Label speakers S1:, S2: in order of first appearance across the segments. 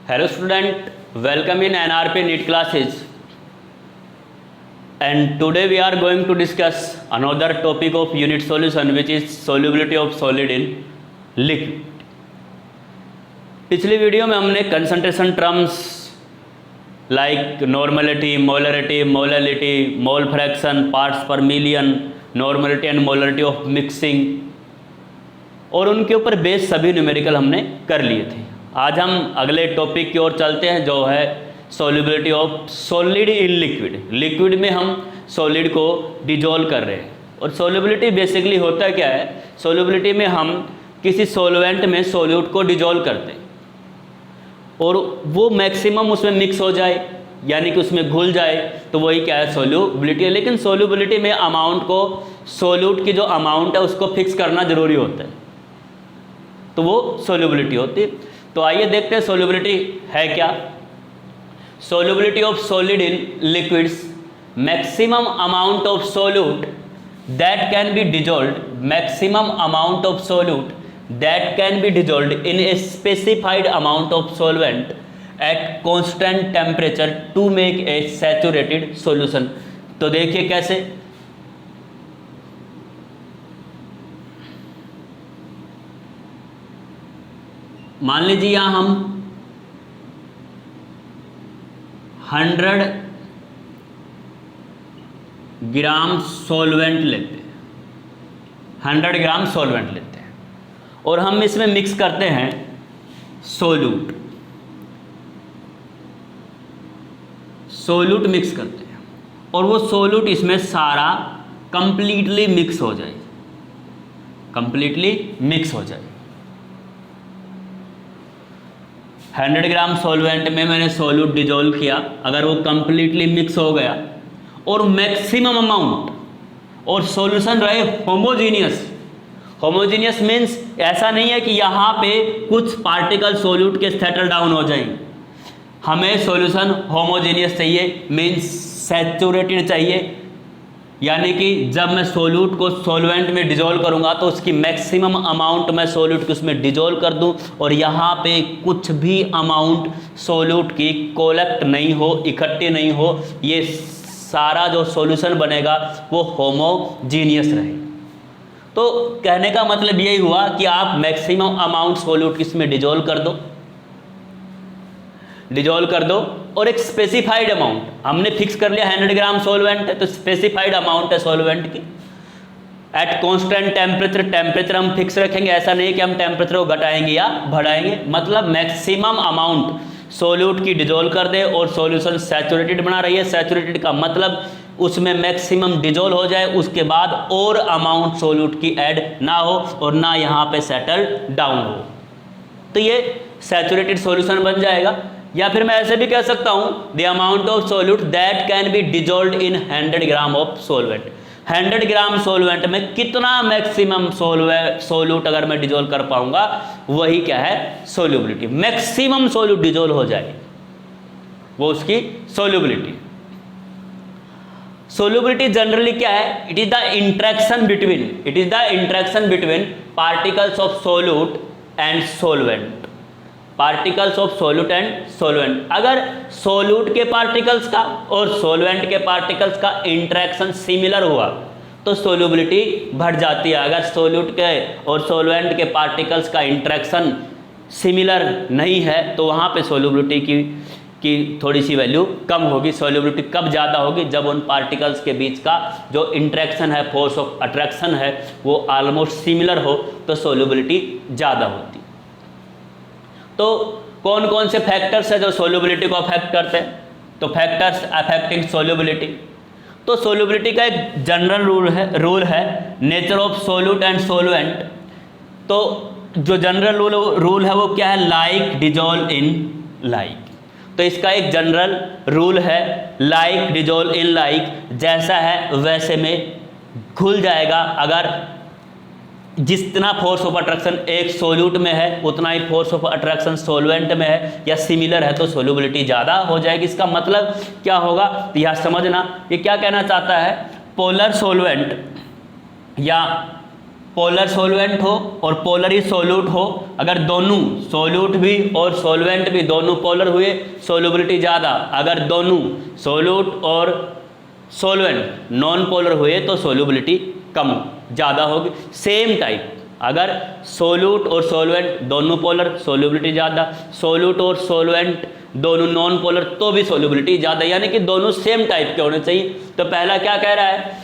S1: Hello student, welcome in NRP NEET classes. And today we are going to discuss another topic of unit solution, which is solubility of solid in liquid. पिछली video में हमने concentration terms like normality, molarity, molality, mole fraction, parts per million, normality and molarity of mixing और उनके ऊपर base सभी numerical हमने कर लिए थे। आज हम अगले टॉपिक की ओर चलते हैं, जो है solubility of solid in liquid. Liquid में हम सॉलिड को डिजोल्व कर रहे हैं। और सॉल्युबिलिटी बेसिकली होता क्या है, सॉल्युबिलिटी में हम किसी सॉल्वेंट में सॉल्यूट को डिजोल्व करते हैं और वो मैक्सिमम उसमें मिक्स हो जाए, यानी कि उसमें घुल जाए, तो वही क्या है, सॉल्युबिलिटी है। लेकिन सॉल्युबिलिटी में अमाउंट को, सॉल्यूट की जो अमाउंट है उसको फिक्स करना ज़रूरी होता है, तो वो सॉल्युबिलिटी होती है। तो आइए देखते हैं सॉल्युबिलिटी है क्या। Solubility of solid in liquids, maximum amount of solute that can be dissolved, maximum amount of solute that can be dissolved in a specified amount of solvent at constant temperature to make a saturated solution. तो देखिए कैसे, मान लीजिए यहाँ हम 100 ग्राम solvent लेते हैं, 100 ग्राम solvent लेते हैं और हम इसमें मिक्स करते हैं सॉल्यूट, सॉल्यूट मिक्स करते हैं और वो सॉल्यूट इसमें सारा कंप्लीटली मिक्स हो जाए, कंप्लीटली मिक्स हो जाए। 100 ग्राम सॉल्वेंट में मैंने सॉल्यूट डिजोल्व किया, अगर वो कंप्लीटली मिक्स हो गया और मैक्सिमम अमाउंट और सॉल्यूशन रहे होमोजीनियस। होमोजीनियस मीन्स ऐसा नहीं है कि यहाँ पे कुछ पार्टिकल सॉल्यूट के सेटल डाउन हो जाएंगे, हमें सॉल्यूशन होमोजीनियस चाहिए, मीन्स सैचुरेटेड चाहिए, यानी कि जब मैं सॉल्यूट को सॉल्वेंट में डिजोल्व करूंगा तो उसकी मैक्सिमम अमाउंट मैं सॉल्यूट की उसमें डिजोल्व कर दूं और यहाँ पे कुछ भी अमाउंट सॉल्यूट की कोलेक्ट नहीं हो, इकट्ठी नहीं हो, ये सारा जो सॉल्यूशन बनेगा वो होमोजीनियस रहे। तो कहने का मतलब यही हुआ कि आप मैक्सिमम अमाउंट सॉल्यूट की इसमें डिजोल्व कर दो, डिजोल्व कर दो और एक स्पेसिफाइड अमाउंट हमने फिक्स कर लिया, 100 ग्राम सॉल्वेंट है तो स्पेसिफाइड अमाउंट है सॉल्वेंट की एट कांस्टेंट टेम्परेचर। टेम्परेचर हम फिक्स रखेंगे, ऐसा नहीं कि हम टेम्परेचर को घटाएंगे या बढ़ाएंगे, मतलब मैक्सिमम अमाउंट सॉल्यूट की डिजोल्व कर दे और सॉल्यूशन सैचुरेटेड बना रही है। सैचुरेटेड का मतलब उसमें मैक्सिमम डिजोल्व हो जाए, उसके बाद और अमाउंट सॉल्यूट की ऐड ना हो और ना यहाँ पे सेटल डाउन हो, तो ये सैचुरेटेड सॉल्यूशन बन जाएगा। या फिर मैं ऐसे भी कह सकता हूं, the amount of solute that can be dissolved in 100 gram of solvent. 100 gram solvent में कितना मैक्सिमम सॉल्यूट अगर मैं डिजोल्व कर पाऊंगा, वही क्या है, सॉल्युबिलिटी। मैक्सिमम सॉल्यूट डिजोल्व हो जाए वो उसकी सॉल्युबिलिटी। सॉल्युबिलिटी जनरली क्या है, it is the interaction between, it is the interaction between particles of solute and solvent, particles of solute and solvent. अगर सॉल्यूट के पार्टिकल्स का और सॉल्वेंट के पार्टिकल्स का इंटरेक्शन सिमिलर हुआ तो सॉल्युबिलिटी बढ़ जाती है। अगर सॉल्यूट के और सॉल्वेंट के पार्टिकल्स का इंटरेक्शन सिमिलर नहीं है तो वहाँ पे सॉल्युबिलिटी की थोड़ी सी वैल्यू कम होगी। सॉल्युबिलिटी कब ज़्यादा होगी, जब उन पार्टिकल्स के बीच का जो इंटरेक्शन है, फोर्स ऑफ अट्रैक्शन है, वो ऑलमोस्ट सिमिलर हो तो सॉल्युबिलिटी ज़्यादा होती। तो कौन कौन से फैक्टर्स है जो सॉल्युबिलिटी को अफेक्ट करते हैं, तो फैक्टर्स अफेक्टिंग सॉल्युबिलिटी, तो सॉल्युबिलिटी का एक जनरल रूल है nature of solute and solvent. तो जो जनरल रूल है वो क्या है, लाइक डिजोल्व इन लाइक। तो इसका एक जनरल रूल है लाइक डिजोल्व इन लाइक, जैसा है वैसे में घुल जाएगा। अगर जितना फोर्स ऑफ अट्रैक्शन एक सॉल्यूट में है उतना ही फोर्स ऑफ अट्रैक्शन सॉल्वेंट में है या सिमिलर है तो सॉल्युबिलिटी ज़्यादा हो जाएगी। इसका मतलब क्या होगा, तो यह समझना, ये क्या कहना चाहता है, पोलर सॉल्वेंट या पोलर सॉल्वेंट हो और पोलर ही सोल्यूट हो, अगर दोनों सोल्यूट भी और सॉल्वेंट भी दोनों पोलर हुए सोल्युबिलिटी ज़्यादा, अगर दोनों सोल्यूट और सॉल्वेंट नॉन पोलर हुए तो सोल्युबिलिटी कम ज़्यादा होगी। सेम टाइप, अगर सोल्यूट और सॉल्वेंट दोनों पोलर सोल्युबिलिटी ज़्यादा, सोल्यूट और सॉल्वेंट दोनों नॉन पोलर तो भी सोल्युबिलिटी ज़्यादा, यानी कि दोनों सेम टाइप के होने चाहिए। तो पहला क्या कह रहा है,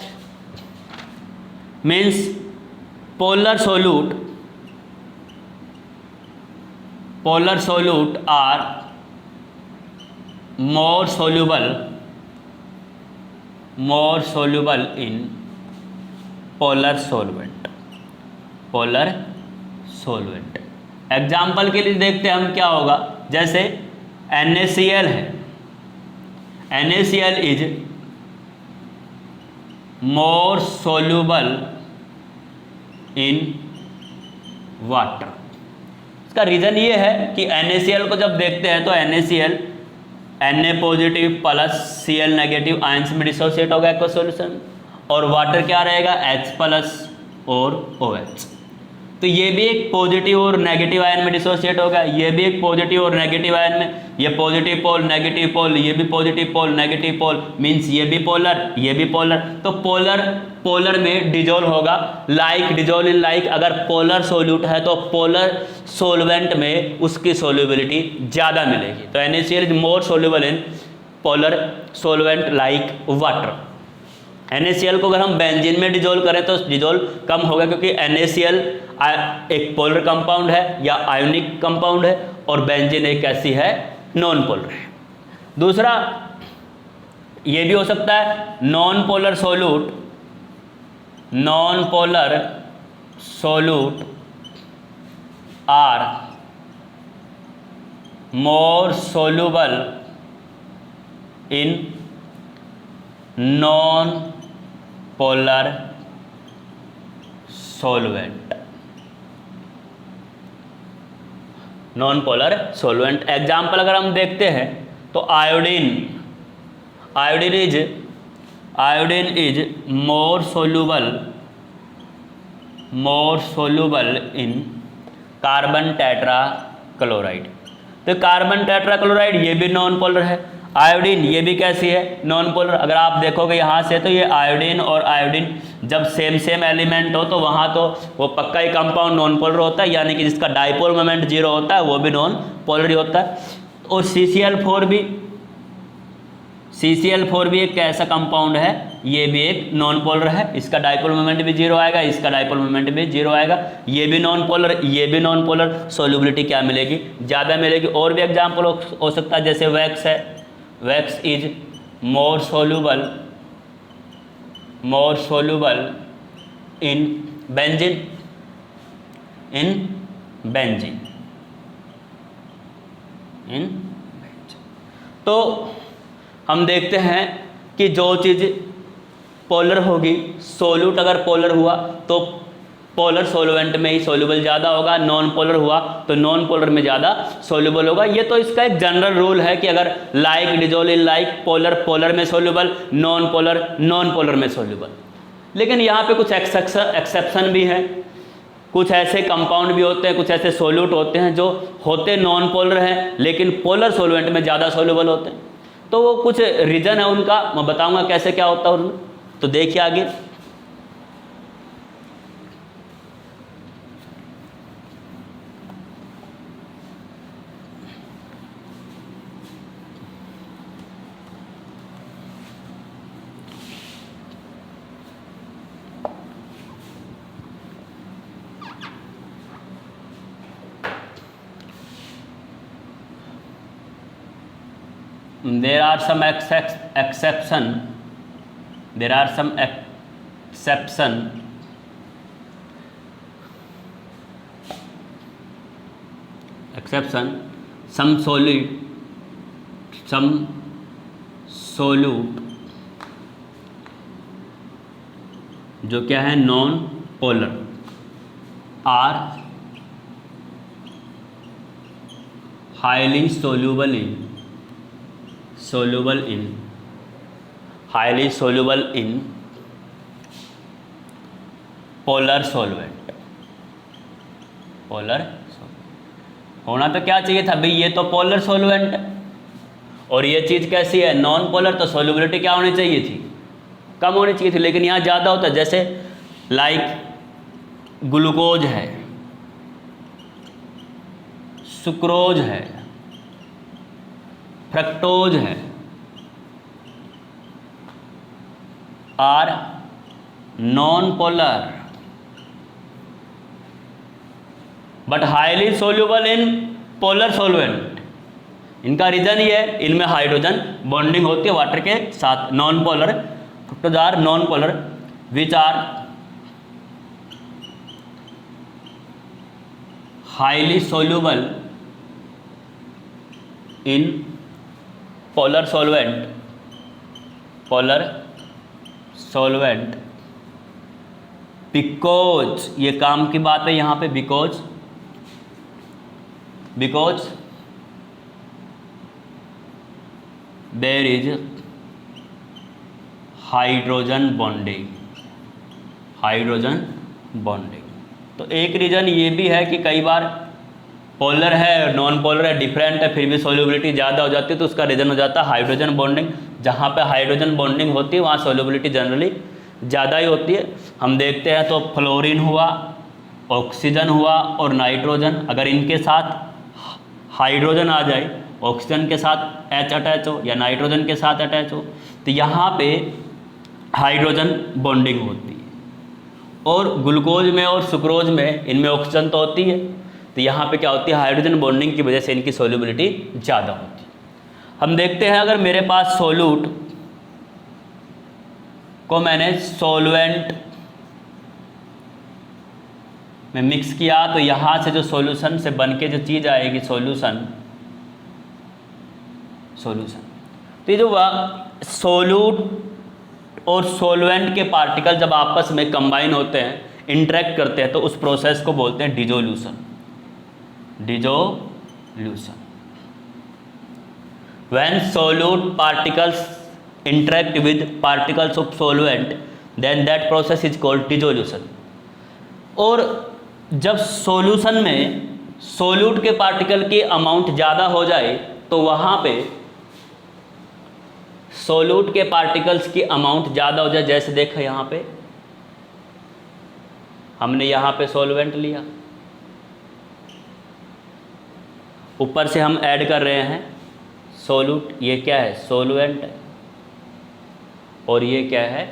S1: means polar solute are more soluble in polar solvent। Example के लिए देखते हैं हम क्या होगा, जैसे NaCl है, NaCl is more soluble in water. इसका रीज़न ये है कि NaCl को जब देखते हैं तो NaCl Na positive plus Cl negative ions में डिसोसिएट होगा एक्वा सॉल्यूशन, और वाटर क्या रहेगा H प्लस और OH। तो ये भी एक पॉजिटिव और नेगेटिव आयन में डिसोसिएट होगा, ये भी एक पॉजिटिव और नेगेटिव आयन में, ये पॉजिटिव पोल नेगेटिव पोल, ये भी positive pole negative pole, means ये भी पोलर ये भी पोलर। तो पोलर में डिजोल्व होगा, लाइक डिजोल्व इन लाइक। अगर पोलर सोल्यूट है तो पोलर सोलवेंट में उसकी सोल्युबिलिटी ज़्यादा मिलेगी। तो NaCl is more soluble in polar solvent like water. NaCl को अगर हम बेंजीन में डिजोल्व करें तो डिजोल्व कम होगा, क्योंकि NaCl एक पोलर कंपाउंड है या आयोनिक कंपाउंड है, और बेंजीन एक ऐसी है नॉन पोलर है। दूसरा ये भी हो सकता है non polar solute are more soluble in non polar solvent. Non polar solvent example अगर हम देखते हैं तो iodine is more soluble in carbon tetrachloride. तो कार्बन टेट्रा क्लोराइड ये भी नॉन पोलर है, आयोडीन ये भी कैसी है नॉन पोलर। अगर आप देखोगे यहाँ से तो ये आयोडीन और आयोडीन जब सेम एलिमेंट हो तो वहाँ तो वो पक्का ही कंपाउंड नॉन पोलर होता है, यानी कि जिसका डाइपोल मोमेंट 0 होता है वो भी नॉन पोलर ही होता है। और CCl4 भी एक कैसा कंपाउंड है, ये भी एक नॉन पोलर है, इसका डाइपोल मोमेंट भी 0 आएगा, इसका डाइपोल मोमेंट भी 0 आएगा, ये भी नॉन पोलर ये भी नॉन पोलर। सोल्युबिलिटी क्या मिलेगी ज़्यादा मिलेगी। और भी एग्जाम्पल हो सकता है, जैसे वैक्स है, wax is more soluble in benzene. तो हम देखते हैं कि जो चीज़ पोलर होगी, सोल्यूट अगर पोलर हुआ तो पोलर सोल्वेंट में ही सोल्यूबल ज़्यादा होगा, नॉन पोलर हुआ तो नॉन पोलर में ज़्यादा सोल्यूबल होगा। ये तो इसका एक जनरल रूल है कि अगर like dissolve in like, polar में सोल्यूबल, नॉन पोलर में सोल्यूबल। लेकिन यहाँ पे कुछ एक्सेप्शन भी हैं, कुछ ऐसे कंपाउंड भी होते हैं, कुछ ऐसे सोल्यूट होते हैं जो होते नॉन पोलर हैं लेकिन पोलर सोल्वेंट में ज़्यादा सोल्यूबल होते हैं। तो वो कुछ रीज़न है उनका, मैं बताऊँगा कैसे क्या होता है उनमें। तो देखिए आगे, there are some exception some solute जो क्या है non polar are highly soluble in polar solvent. Polar होना तो क्या चाहिए था भाई, ये तो पोलर सॉल्वेंट है और ये चीज़ कैसी है, नॉन पोलर, तो सॉल्युबिलिटी क्या होनी चाहिए थी, कम होनी चाहिए थी, लेकिन यहाँ ज़्यादा होता है। जैसे लाइक ग्लूकोज है, सुक्रोज है, फ्रक्टोज है, are non polar but highly soluble in polar solvent. इनका रीजन ये है, इनमें हाइड्रोजन बॉन्डिंग होती है वाटर के साथ, non polar, fructose are non polar which are highly soluble in polar solvent, polar solvent because, ये काम की बात है यहाँ पे, because there is hydrogen bonding, hydrogen bonding. तो एक रीज़न ये भी है कि कई बार पोलर है नॉन पोलर है डिफरेंट है, फिर भी सोल्युबिलिटी ज़्यादा हो जाती है, तो उसका रीज़न हो जाता है हाइड्रोजन बॉन्डिंग। जहाँ पे हाइड्रोजन बॉन्डिंग होती है वहाँ सोल्युबिलिटी जनरली ज़्यादा ही होती है। हम देखते हैं तो फ्लोरीन हुआ, ऑक्सीजन हुआ और नाइट्रोजन, अगर इनके साथ हाइड्रोजन आ जाए, ऑक्सीजन के साथ H अटैच हो या नाइट्रोजन के साथ अटैच हो, तो यहाँ पे हाइड्रोजन बॉन्डिंग होती है। और ग्लूकोज में और सुक्रोज में इनमें ऑक्सीजन तो होती है, तो यहाँ पे क्या होती है, हाइड्रोजन बॉन्डिंग की वजह से इनकी सोल्युबिलिटी ज़्यादा होती है। हम देखते हैं अगर मेरे पास सोल्यूट को मैंने सॉल्वेंट में मिक्स किया, तो यहाँ से जो सॉल्यूशन से बन के जो चीज़ आएगी सॉल्यूशन, तो ये जो सोल्यूट और सॉल्वेंट के पार्टिकल जब आपस में कंबाइन होते हैं, इंटरेक्ट करते हैं, तो उस प्रोसेस को बोलते हैं dissolution. When solute particles interact with particles of solvent, then that process is called dissolution। और जब सॉल्यूशन में सोल्यूट के पार्टिकल की अमाउंट ज़्यादा हो जाए, तो वहाँ पे सोल्यूट के पार्टिकल्स की अमाउंट ज़्यादा हो जाए, जैसे देखो यहाँ पे हमने यहाँ पे सॉल्वेंट लिया, ऊपर से हम ऐड कर रहे हैं सोल्यूट, ये क्या है सोल्वेंट है और ये क्या है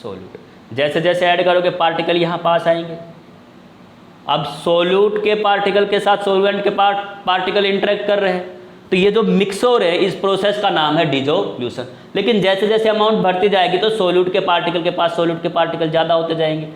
S1: सोल्यूट। जैसे जैसे ऐड करोगे पार्टिकल यहाँ पास आएंगे। अब सोल्यूट के पार्टिकल के साथ सोल्वेंट के पार्टिकल इंटरेक्ट कर रहे हैं, तो ये जो मिक्स हो रहे हैं इस प्रोसेस का नाम है डिसोल्यूशन। लेकिन जैसे जैसे अमाउंट बढ़ती जाएगी तो सोल्यूट के पार्टिकल के पास सोल्यूट के पार्टिकल ज़्यादा होते जाएंगे,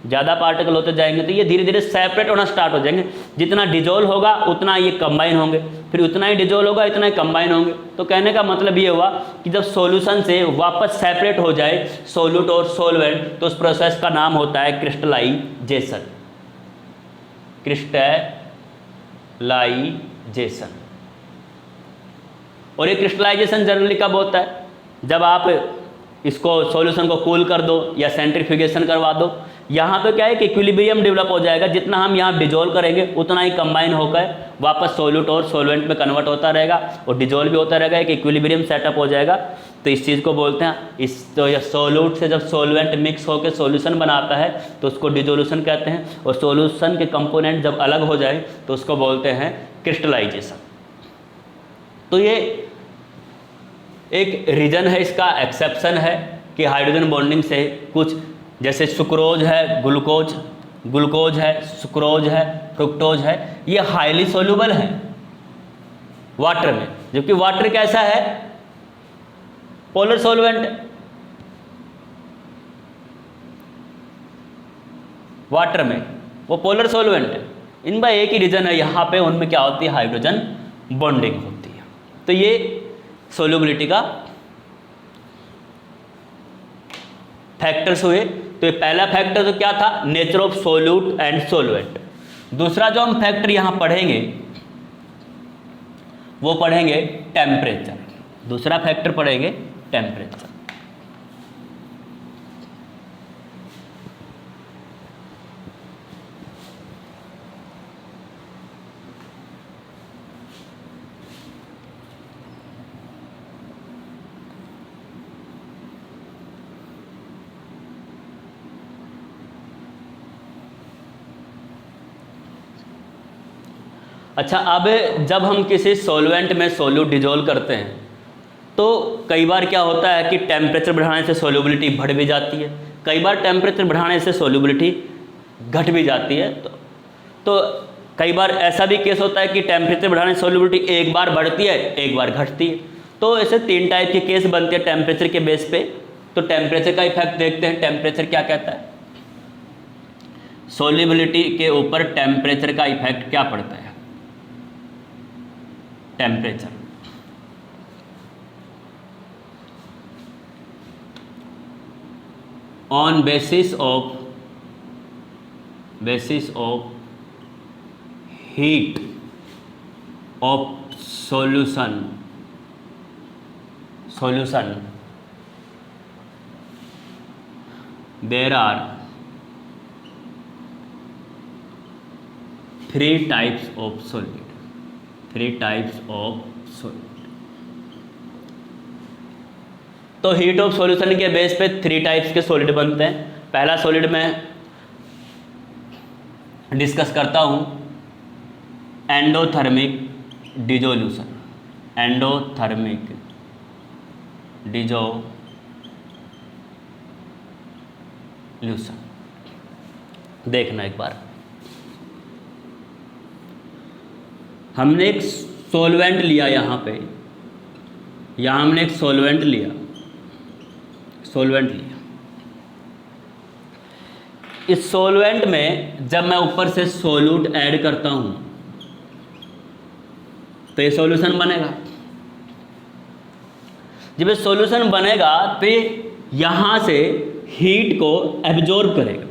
S1: ज़्यादा पार्टिकल होते जाएंगे, तो ये धीरे धीरे सेपरेट होना स्टार्ट हो जाएंगे। जितना डिजोल्व होगा उतना ये कंबाइन होंगे, फिर उतना ही डिजोल्व होगा इतना ही कंबाइन होंगे। तो कहने का मतलब ये हुआ कि जब सॉल्यूशन से वापस सेपरेट हो जाए सोल्यूट और सोल्वेंट, तो उस प्रोसेस का नाम होता है क्रिस्टलाइजेशन। क्रिस्टलाइजेशन। और ये क्रिस्टलाइजेशन जनरली कब होता है, जब आप इसको सॉल्यूशन को कूल कर दो या सेंट्रीफ्यूगेशन करवा दो। यहाँ पे क्या है कि इक्विलिब्रियम डेवलप हो जाएगा, जितना हम यहाँ डिजोल्व करेंगे उतना ही कंबाइन होकर वापस सोल्यूट और सोल्वेंट में कन्वर्ट होता रहेगा और डिजोल्व भी होता रहेगा, एक इक्विलिब्रियम सेटअप हो जाएगा। तो इस चीज़ को बोलते हैं, इस तो या सोल्यूट से जब सोल्वेंट मिक्स होकर सॉल्यूशन बनाता है तो उसको डिसोल्यूशन कहते हैं, और सॉल्यूशन के कंपोनेंट जब अलग हो जाए तो उसको बोलते हैं क्रिस्टलाइजेशन। तो ये एक रीजन है, इसका एक्सेप्शन है कि हाइड्रोजन बॉन्डिंग से कुछ, जैसे सुक्रोज है, ग्लूकोज है, सुक्रोज है, फ्रुक्टोज है, ये हाईली सोल्यूबल है वाटर में, जबकि वाटर कैसा है पोलर सॉल्वेंट। वाटर में वो पोलर सॉल्वेंट है। इनका एक ही रीजन है, यहाँ पे उनमें क्या होती है हाइड्रोजन बॉन्डिंग होती है। तो ये सोल्युबिलिटी का फैक्टर्स हुए। तो ये पहला फैक्टर तो क्या था, नेचर ऑफ सोल्यूट एंड सोल्वेंट। दूसरा जो हम फैक्टर यहाँ पढ़ेंगे वो पढ़ेंगे टेम्परेचर। दूसरा फैक्टर पढ़ेंगे टेम्परेचर। अच्छा, अब जब हम किसी सॉल्वेंट में सोल्यूट डिजोल्व करते हैं तो कई बार क्या होता है कि टेम्परेचर बढ़ाने से सोल्यूबिलिटी बढ़ भी जाती है, कई बार टेम्परेचर बढ़ाने से सोल्यूबिलिटी घट भी जाती है। तो कई बार ऐसा भी केस होता है कि टेम्परेचर बढ़ाने से सोल्यूबिलिटी एक बार बढ़ती है, एक बार घटती है। तो ऐसे 3 टाइप के केस बनते हैं टेम्परेचर के बेस पे। तो टेम्परेचर का इफेक्ट देखते हैं, टेम्परेचर क्या कहता है, सोल्यूबिलिटी के ऊपर टेम्परेचर का इफेक्ट क्या पड़ता है। Temperature on basis of heat of solution there are 3 types of solid. तो हीट ऑफ सॉल्यूशन के बेस पे 3 टाइप्स के सॉलिड बनते हैं। पहला सॉलिड मैं डिस्कस करता हूँ, एंडोथर्मिक डिसोल्यूशन। एंडोथर्मिक डिसोल्यूशन देखना एक बार। हमने एक सॉल्वेंट लिया, यहाँ हमने एक सॉल्वेंट लिया। इस सॉल्वेंट में जब मैं ऊपर से सोल्यूट ऐड करता हूं तो ये सॉल्यूशन बनेगा। जब ये सॉल्यूशन बनेगा तो ये यहां से हीट को एब्जॉर्ब करेगा।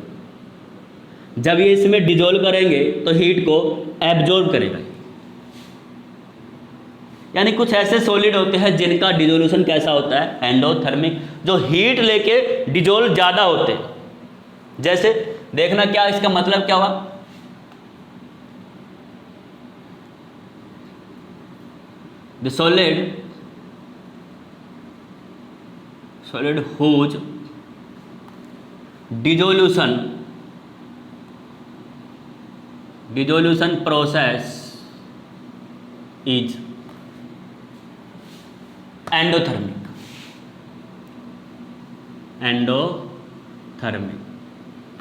S1: जब ये इसमें डिजोल्व करेंगे तो हीट को एब्जॉर्ब करेगा। यानी कुछ ऐसे सॉलिड होते हैं जिनका डिसोल्यूशन कैसा होता है, एंडोथर्मिक, जो हीट लेके डिजोल्व ज़्यादा होते हैं। जैसे देखना क्या इसका मतलब क्या हुआ, the solid whose dissolution process is endothermic.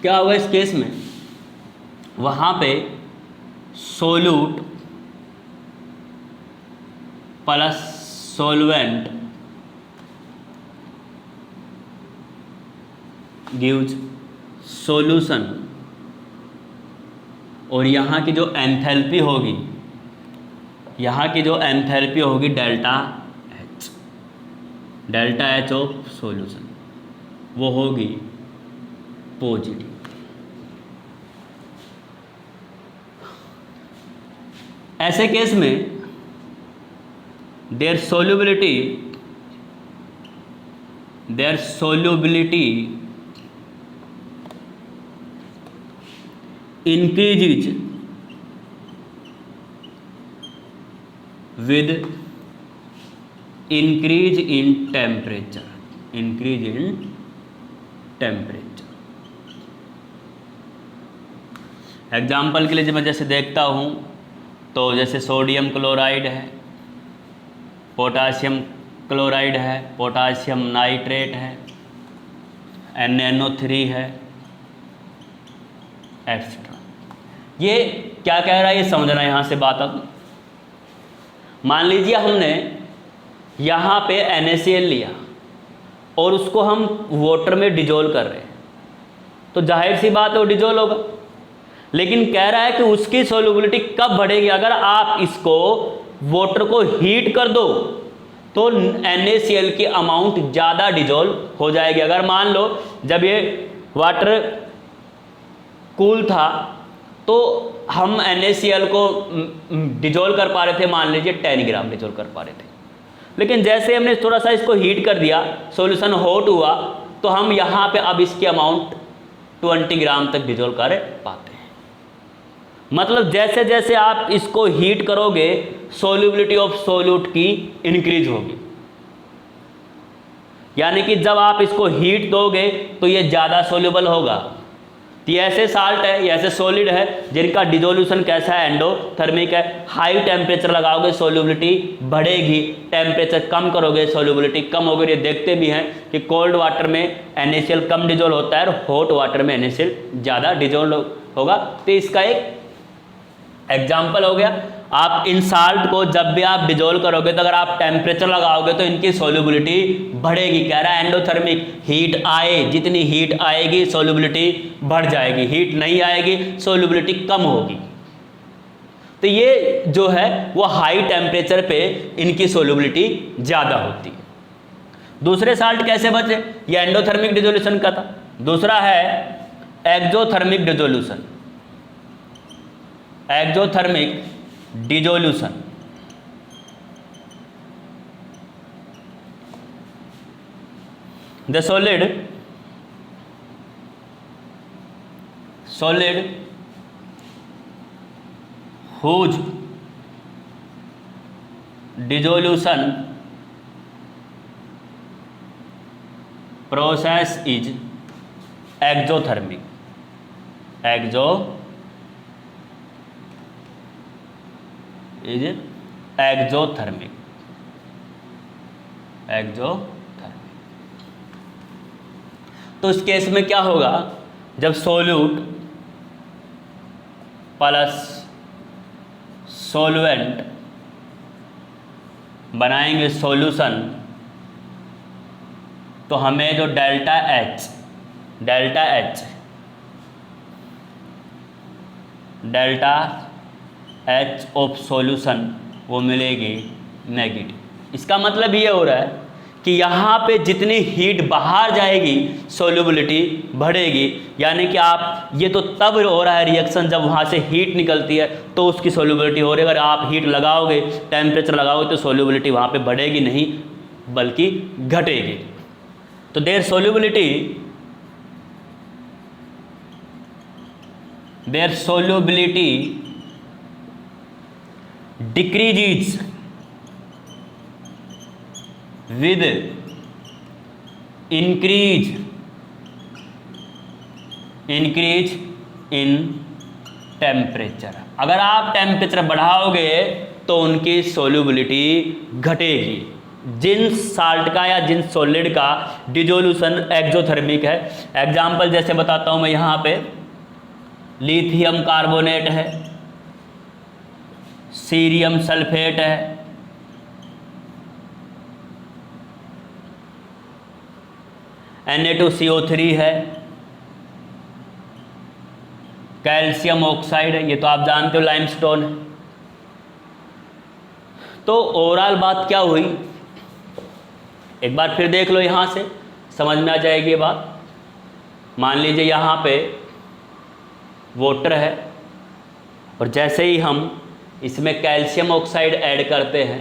S1: क्या हुआ इस केस में, वहाँ पे solute plus solvent gives solution, और यहाँ की जो एंथैल्पी होगी, डेल्टा एच ऑफ सॉल्यूशन, वो होगी पॉजिटिव। ऐसे केस में their solubility increases with increase in temperature। Example के लिए जब मैं जैसे देखता हूँ तो जैसे सोडियम क्लोराइड है, पोटासियम क्लोराइड है, पोटासियम नाइट्रेट है, NaNO3 है, एक्सेट्रा। ये क्या कह रहा है ये समझना यहाँ से बात। अब मान लीजिए हमने यहाँ पे NaCl लिया और उसको हम वाटर में डिजोल्व कर रहे हैं, तो जाहिर सी बात है वो डिजोल्व होगा। लेकिन कह रहा है कि उसकी सोल्यूबिलिटी कब बढ़ेगी, अगर आप इसको वाटर को हीट कर दो तो NaCl की अमाउंट ज़्यादा डिजोल्व हो जाएगी। अगर मान लो जब ये वाटर कूल था तो हम NaCl को डिजोल्व कर पा रहे थे, मान लीजिए 10 ग्राम डिजोल्व कर पा रहे थे। लेकिन जैसे हमने थोड़ा सा इसको हीट कर दिया, सॉल्यूशन हॉट हुआ, तो हम यहाँ पे अब इसकी अमाउंट 20 ग्राम तक डिजोल्व कर पाते हैं। मतलब जैसे जैसे आप इसको हीट करोगे सोल्यूबिलिटी ऑफ सोल्यूट की इंक्रीज होगी। यानी कि जब आप इसको हीट दोगे तो ये ज़्यादा सोल्यूबल होगा, तो ये ऐसे साल्ट है, ये ऐसे सॉलिड है जिनका डिजोल्यूशन कैसा है, एंडोथर्मिक है। हाई टेम्परेचर लगाओगे सॉल्युबिलिटी बढ़ेगी, टेम्परेचर कम करोगे सॉल्युबिलिटी कम होगी। ये देखते भी हैं कि कोल्ड वाटर में NaCl कम डिजोल्व होता है और हॉट वाटर में NaCl ज़्यादा डिजोल्व होगा। तो इसका एक एग्जाम्पल हो गया। आप इन साल्ट को जब भी आप डिजोल्व करोगे तो अगर आप टेम्परेचर लगाओगे तो इनकी सॉल्युबिलिटी बढ़ेगी। कह रहा है एंडोथर्मिक, हीट आए, जितनी हीट आएगी सॉल्युबिलिटी बढ़ जाएगी, हीट नहीं आएगी सॉल्युबिलिटी कम होगी। तो ये जो है वो हाई टेम्परेचर पे इनकी सॉल्युबिलिटी ज़्यादा होती है। दूसरे साल्ट कैसे बचे, ये एंडोथर्मिक डिजोल्यूशन का था। दूसरा है exothermic dissolution. Exothermic dissolution the solid whose dissolution process is exothermic exothermic तो इस केस में क्या होगा, जब सोल्यूट प्लस सॉल्वेंट बनाएंगे सॉल्यूशन तो हमें जो डेल्टा एच ऑफ सॉल्यूशन वो मिलेगी नेगेटिव। इसका मतलब ये हो रहा है कि यहाँ पे जितनी हीट बाहर जाएगी सॉल्युबिलिटी बढ़ेगी। यानी कि आप ये तो तब हो रहा है रिएक्शन जब वहाँ से हीट निकलती है तो उसकी सॉल्युबिलिटी हो रही है। अगर आप हीट लगाओगे, टेम्परेचर लगाओगे तो सॉल्युबिलिटी वहाँ पे बढ़ेगी नहीं बल्कि घटेगी। तो their solubility decreases with increase in temperature. अगर आप टेम्परेचर बढ़ाओगे तो उनकी सॉल्युबिलिटी घटेगी। जिन साल्ट का या जिन सॉलिड का डिजोल्यूशन एक्जोथर्मिक है, एग्जाम्पल जैसे बताता हूँ मैं यहाँ पे, लिथियम कार्बोनेट है, सीरियम सल्फेट है, Na2CO3 है, कैल्शियम ऑक्साइड है, ये तो आप जानते हो लाइमस्टोन है। तो ओवरऑल बात क्या हुई, एक बार फिर देख लो, यहाँ से समझ में आ जाएगी ये बात। मान लीजिए यहाँ पे वाटर है और जैसे ही हम इसमें कैल्शियम ऑक्साइड ऐड करते हैं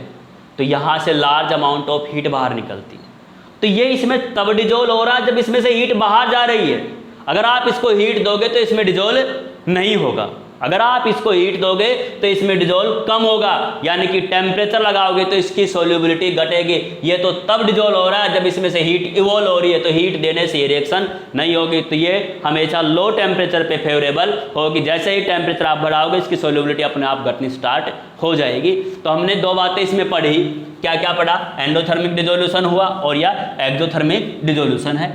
S1: तो यहाँ से लार्ज अमाउंट ऑफ हीट बाहर निकलती है। तो ये इसमें तब डिजोल्व हो रहा है जब इसमें से हीट बाहर जा रही है। अगर आप इसको हीट दोगे तो इसमें डिजोल्व नहीं होगा, अगर आप इसको हीट दोगे तो इसमें डिजोल्व कम होगा। यानी कि टेम्परेचर लगाओगे तो इसकी सॉल्युबिलिटी घटेगी। ये तो तब डिजोल्व हो रहा है जब इसमें से हीट इवॉल्व हो रही है, तो हीट देने से ये रिएक्शन नहीं होगी। तो ये हमेशा लो टेम्परेचर पे फेवरेबल होगी। जैसे ही टेम्परेचर आप बढ़ाओगे इसकी सॉल्युबिलिटी अपने आप घटनी स्टार्ट हो जाएगी। तो हमने दो बातें इसमें पढ़ी, क्या क्या पढ़ा, एंडोथर्मिक डिजोल्यूशन हुआ और या एक्जोथर्मिक डिजोल्यूशन है।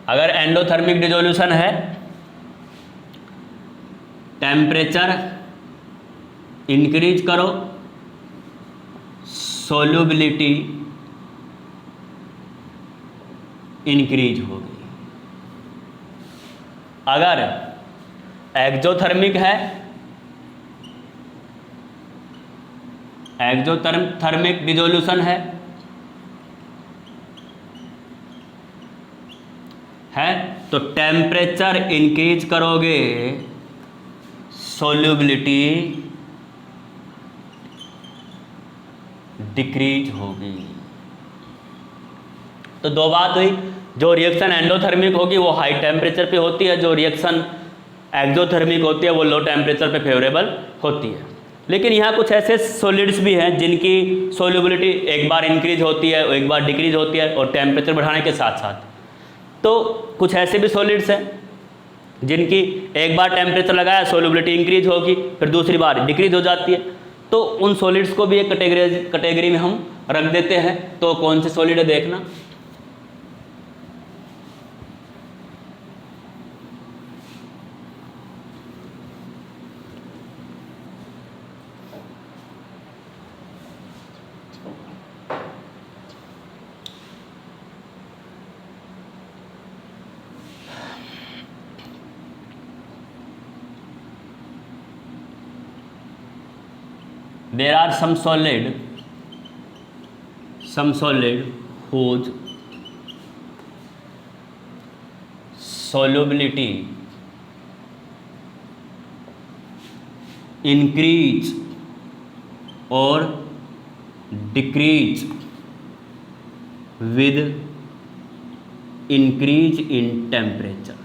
S1: अगर एंडोथर्मिक डिजोल्यूशन है, टेम्परेचर इंक्रीज करो, सॉल्युबिलिटी इंक्रीज होगी। अगर एक्जोथर्मिक है, एक्जोथर्मिक डिजोल्यूशन है तो टेम्परेचर इंक्रीज करोगे, सॉल्युबिलिटी डिक्रीज होगी। तो दो बात हुई, जो रिएक्शन एंडोथर्मिक होगी वो हाई टेम्परेचर पे होती है, जो रिएक्शन एक्जोथर्मिक होती है वो लो टेम्परेचर पे फेवरेबल होती है। लेकिन यहाँ कुछ ऐसे सॉलिड्स भी हैं जिनकी सोल्यूबिलिटी एक बार इंक्रीज होती है और एक बार डिक्रीज होती है और टेम्परेचर बढ़ाने के साथ साथ। तो कुछ ऐसे भी सॉलिड्स हैं जिनकी एक बार टेम्परेचर लगाया सोल्यूबिलिटी इंक्रीज होगी, फिर दूसरी बार डिक्रीज हो जाती है। तो उन सॉलिड्स को भी एक कैटेगरी में हम रख देते हैं। तो कौन से सॉलिड है देखना। There are some solid whose solubility increase or decrease with increase in temperature।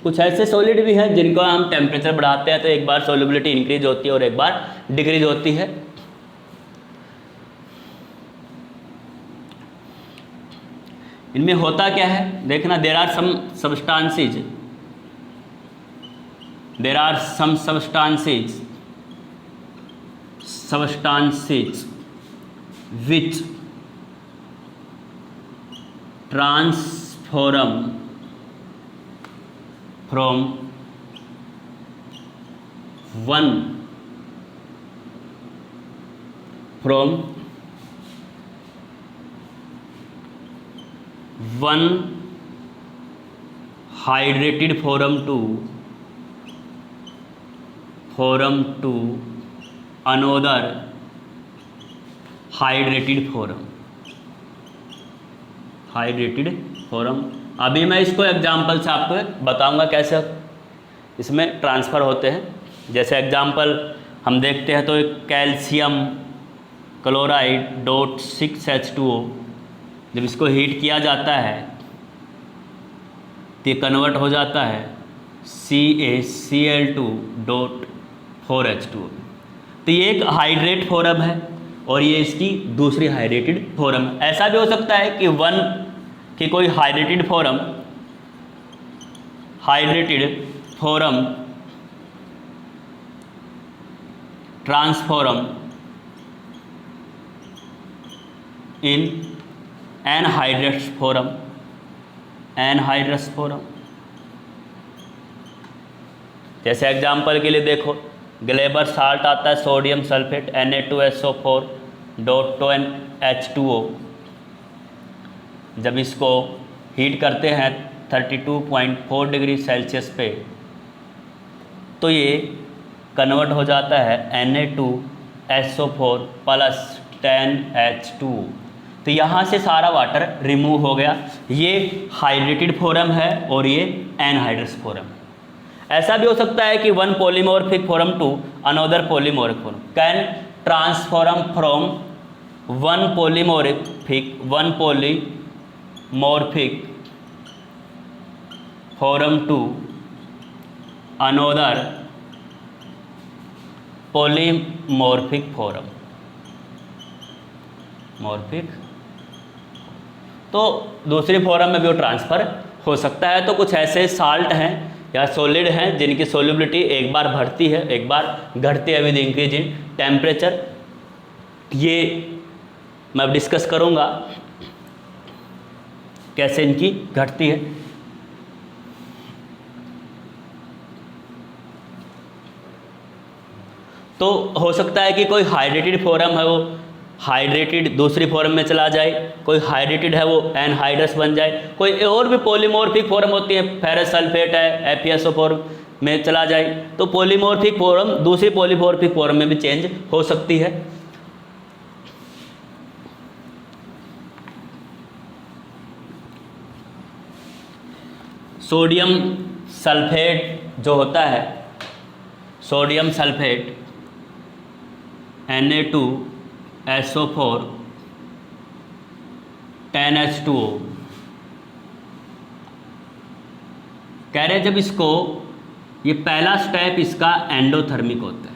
S1: कुछ ऐसे सॉलिड भी हैं जिनको हम टेम्परेचर बढ़ाते हैं तो एक बार सोल्यूबिलिटी इंक्रीज होती है और एक बार डिक्रीज होती है। इनमें होता क्या है देखना। There are some substances which transform from one hydrated form to another hydrated form। अभी मैं इसको एग्जाम्पल से आपको बताऊंगा कैसे इसमें ट्रांसफ़र होते हैं। जैसे एग्जाम्पल हम देखते हैं तो एक कैल्शियम क्लोराइड .6H2O जब इसको हीट किया जाता है तो ये कन्वर्ट हो जाता है CaCl2.4H2O। तो ये एक हाइड्रेट फॉर्म है और ये इसकी दूसरी हाइड्रेटेड फॉर्म है। ऐसा भी हो सकता है कि कोई hydrated form transform in anhydrous form. जैसे एग्जाम्पल के लिए देखो ग्लेबर साल्ट आता है सोडियम सल्फेट Na2SO4.2H2O। जब इसको हीट करते हैं 32.4 डिग्री सेल्सियस पे तो ये कन्वर्ट हो जाता है Na2SO4 + 10H2O। तो यहाँ से सारा वाटर रिमूव हो गया। ये हाइड्रेटेड फॉर्म है और ये एनहाइड्रस फॉर्म है। ऐसा भी हो सकता है कि one polymorphic form to another polymorphic form can transform from one polymorphic form to another polymorphic form. तो दूसरी फॉर्म में भी वो ट्रांसफ़र हो सकता है। तो कुछ ऐसे साल्ट हैं या सॉलिड हैं जिनकी सोल्यूबिलिटी एक बार बढ़ती है एक बार घटती है विद इंक्रीज इन टेम्परेचर। ये मैं अब डिस्कस करूँगा कैसे इनकी घटती है। तो हो सकता है कि कोई हाइड्रेटेड फॉर्म है वो हाइड्रेटेड दूसरी फॉर्म में चला जाए, कोई हाइड्रेटेड है वो एनहाइड्रस बन जाए, कोई और भी पॉलीमॉर्फिक फॉर्म होती है फेरस सल्फेट है FeSO4 में चला जाए। तो पॉलीमॉर्फिक फॉर्म दूसरी पॉलीमॉर्फिक फॉर्म में भी चेंज हो सकती है। सोडियम सल्फेट जो होता है सोडियम सल्फेट Na2SO4 10H2O कह रहे जब इसको ये पहला स्टेप इसका एंडोथर्मिक होता है,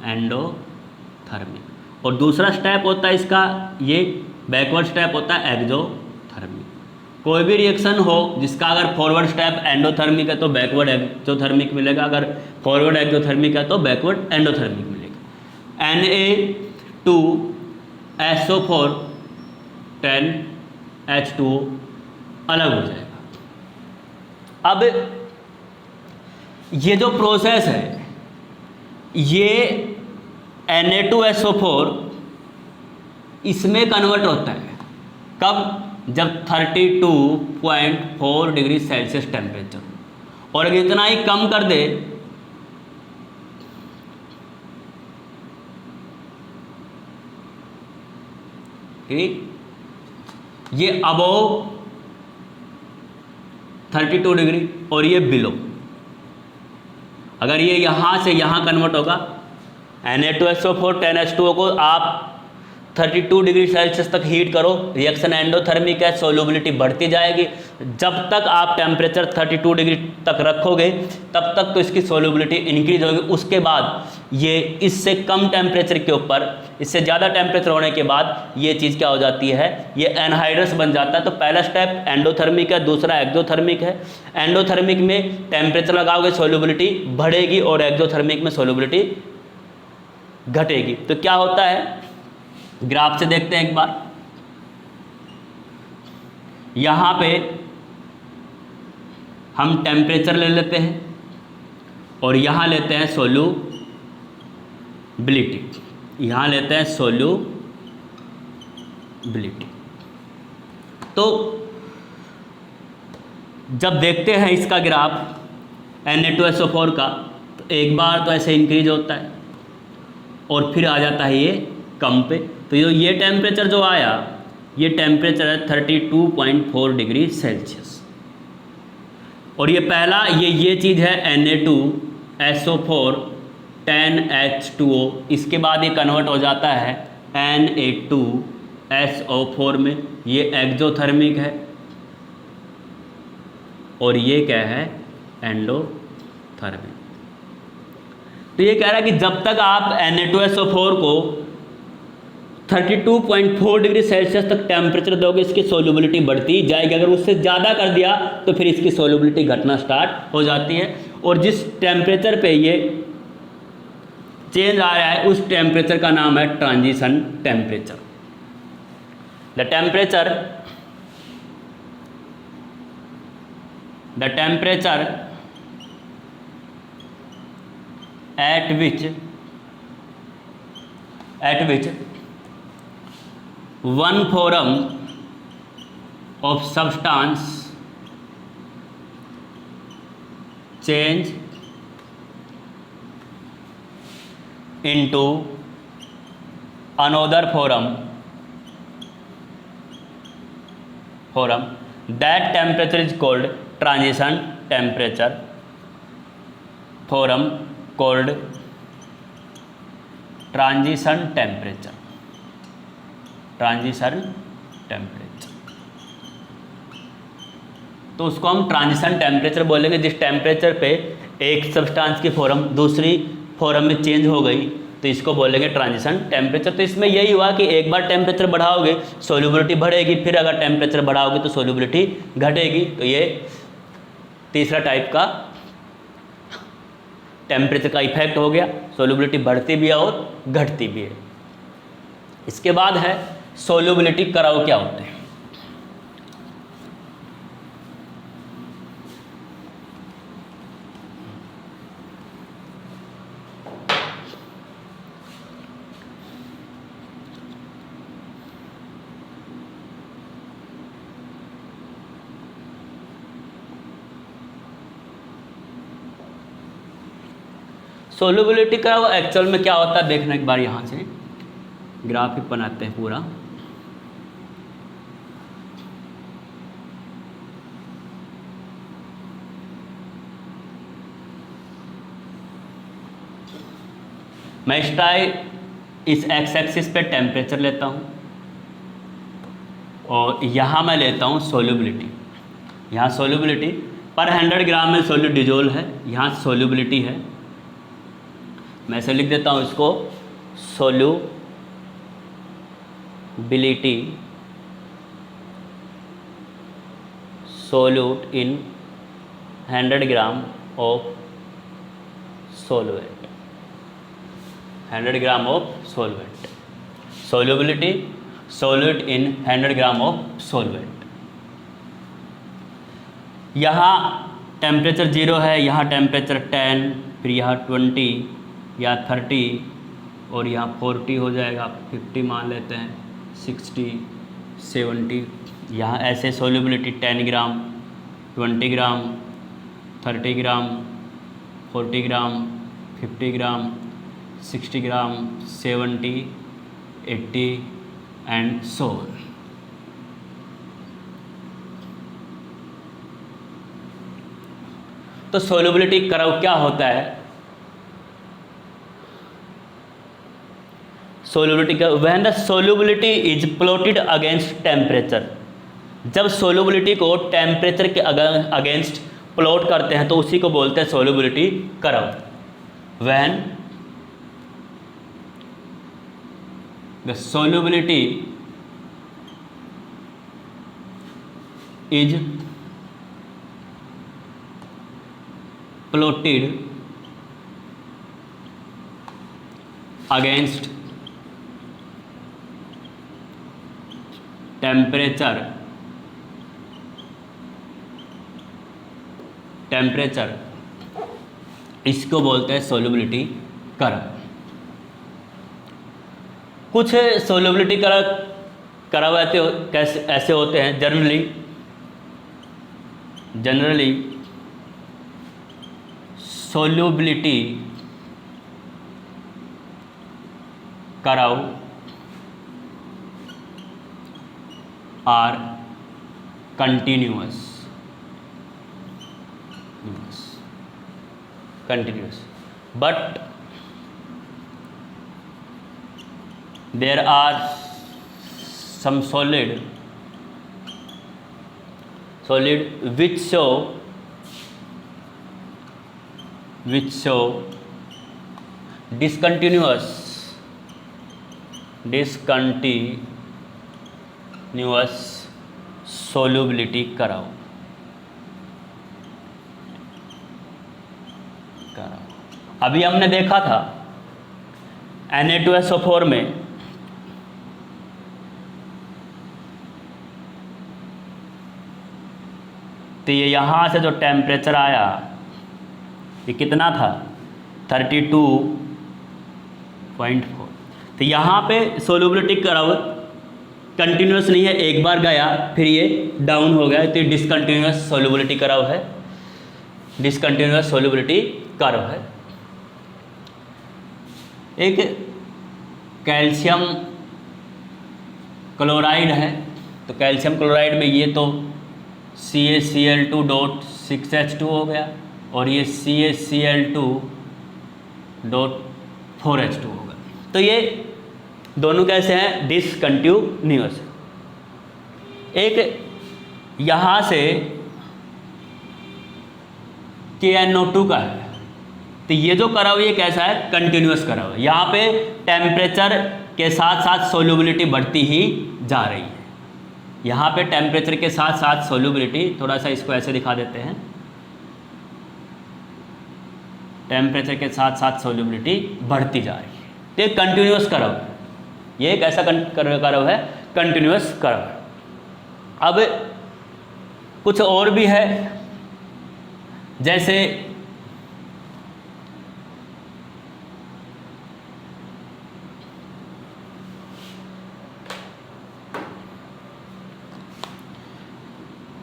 S1: एंडोथर्मिक, और दूसरा स्टेप होता है इसका, ये बैकवर्ड स्टेप होता है एक्सोथर्मिक। कोई भी रिएक्शन हो जिसका अगर फॉरवर्ड स्टेप एंडोथर्मिक है तो बैकवर्ड एक्सोथर्मिक मिलेगा, अगर फॉरवर्ड एक्सोथर्मिक है तो बैकवर्ड एंडोथर्मिक मिलेगा। Na2SO4 10H2O अलग हो जाएगा। अब ये जो प्रोसेस है ये Na2SO4 इसमें कन्वर्ट होता है कब, जब 32.4 डिग्री सेल्सियस टेम्परेचर, और अगर इतना ही कम कर दे ठीक, ये अबोव 32 डिग्री और ये बिलो, अगर ये यहाँ से यहाँ कन्वर्ट होगा Na2SO4 10H2O को आप 32 डिग्री सेल्सियस तक हीट करो, रिएक्शन एंडोथर्मिक है, सोल्युबिलिटी बढ़ती जाएगी। जब तक आप टेम्परेचर 32 डिग्री तक रखोगे तब तक तो इसकी सोल्युबिलिटी इंक्रीज होगी। उसके बाद ये इससे कम टेम्परेचर के ऊपर, इससे ज़्यादा टेम्परेचर होने के बाद ये चीज़ क्या हो जाती है, ये एनहाइड्रस बन जाता है। तो पहला स्टेप एंडोथर्मिक है, दूसरा एक्सोथर्मिक है। एंडोथर्मिक में टेम्परेचर लगाओगे सोल्युबिलिटी बढ़ेगी और एक्सोथर्मिक में सोल्युबिलिटी घटेगी। तो क्या होता है ग्राफ से देखते हैं एक बार। यहाँ पे हम टेम्परेचर ले लेते हैं और यहाँ लेते हैं सोल्यूबिलिटी, यहाँ लेते हैं सोल्यूबिलिटी। तो जब देखते हैं इसका ग्राफ Na2SO4 का, तो एक बार तो ऐसे इंक्रीज होता है और फिर आ जाता है ये कम पे। तो ये टेम्परेचर जो आया, ये टेम्परेचर है 32.4 डिग्री सेल्सियस, और ये पहला ये चीज़ है Na2SO4 10H2O। इसके बाद ये कन्वर्ट हो जाता है Na2SO4 में, ये एक्सोथर्मिक है और ये क्या है एंडोथर्मिक। तो ये कह रहा है कि जब तक आप Na2SO4 को 32.4 डिग्री सेल्सियस तक टेम्परेचर दोगे इसकी सोल्युबिलिटी बढ़ती जाएगी। अगर उससे ज़्यादा कर दिया तो फिर इसकी सोल्युबिलिटी घटना स्टार्ट हो जाती है, और जिस टेम्परेचर पे ये चेंज आ रहा है उस टेम्परेचर का नाम है transition temperature. The temperature at which one form of substance change into another form, that temperature is called transition temperature, form called transition temperature। तो उसको हम ट्रांजिशन टेम्परेचर बोलेंगे जिस टेम्परेचर पे एक सब्सटेंस की फॉर्म दूसरी फॉर्म में चेंज हो गई, तो इसको बोलेंगे ट्रांजिशन टेम्परेचर। तो इसमें यही हुआ कि एक बार टेम्परेचर बढ़ाओगे सोल्युबिलिटी बढ़ेगी, फिर अगर टेम्परेचर बढ़ाओगे तो सोल्युबिलिटी घटेगी। तो ये तीसरा टाइप का टेम्परेचर का इफेक्ट हो गया, सोल्युबिलिटी बढ़ती भी है और घटती भी है। इसके बाद है सोल्युबिलिटी कर्व क्या होते हैं। सोल्युबिलिटी कर्व एक्चुअल में क्या होता है देखना एक बार, यहाँ से ग्राफ ही बनाते हैं पूरा। मैं इस एक्स एक्सिस पे टेम्परेचर लेता हूँ और यहाँ मैं लेता हूँ सोल्युबिलिटी। यहाँ सोल्युबिलिटी पर 100 ग्राम में सोल्यूट डिजोल्व है, यहाँ सोल्यूबिलिटी है, मैं ऐसे लिख देता हूँ इसको, solubility solute in 100 gram of solvent, 100 gram of solvent, solubility solute in 100 gram of solvent। यहाँ टेम्परेचर 0 है, यहाँ टेम्परेचर 10, फिर यहाँ 20, यहाँ 30 और यहाँ 40 हो जाएगा, 50 मान लेते हैं, 60, 70, यहाँ ऐसे solubility 10 gram, 20 gram, 30 gram, 40 gram, 50 gram, 60 gram, 70, 80 and so on। तो सोल्यूबिलिटी कर्व क्या होता है? सोल्यूबिलिटी का when the solubility is plotted against temperature, जब सोल्यूबिलिटी को टेम्परेचर के अगेंस्ट प्लॉट करते हैं तो उसी को बोलते हैं solubility curve. When the solubility is plotted against temperature, इसको बोलते हैं सोल्यूबिलिटी कर्व। कुछ सोल्यूबिलिटी कर्व ऐसे होते हैं, generally solubility curve are continuous, but there are some solid which show discontinuous solubility curve. अभी हमने देखा था Na2SO4 में तो ये यहाँ से जो टेम्परेचर आया ये कितना था 32.4। तो यहाँ पे सोल्यूबिलिटी कर्व कंटिन्यूस नहीं है, एक बार गया फिर ये डाउन हो गया, तो ये डिसकंटिन्यूस सोल्यूबिलिटी कर्व है, डिसकंटिन्यूस सोल्यूबिलिटी कर्व है। एक कैल्शियम क्लोराइड है, तो कैल्शियम क्लोराइड में ये तो CaCl2.6H2 हो गया और ये CaCl2.4H2 हो गया। तो ये दोनों कैसे हैं? डिसकंटिन्यूअस। एक यहाँ से KNO2 का है, तो ये जो कर्व ये कैसा है? कंटिन्यूअस कर्व है। यहाँ पे टेम्परेचर के साथ साथ सोल्यूबिलिटी बढ़ती ही जा रही है। यहाँ पे टेम्परेचर के साथ साथ सोल्यूबिलिटी, थोड़ा सा इसको ऐसे दिखा देते हैं, टेम्परेचर के साथ साथ सोल्यूबिलिटी बढ़ती जा रही है। तो एक कंटिन्यूअस कर्व, ये एक ऐसा कर्व है, कंटिन्यूअस कर्व। अब कुछ और भी है, जैसे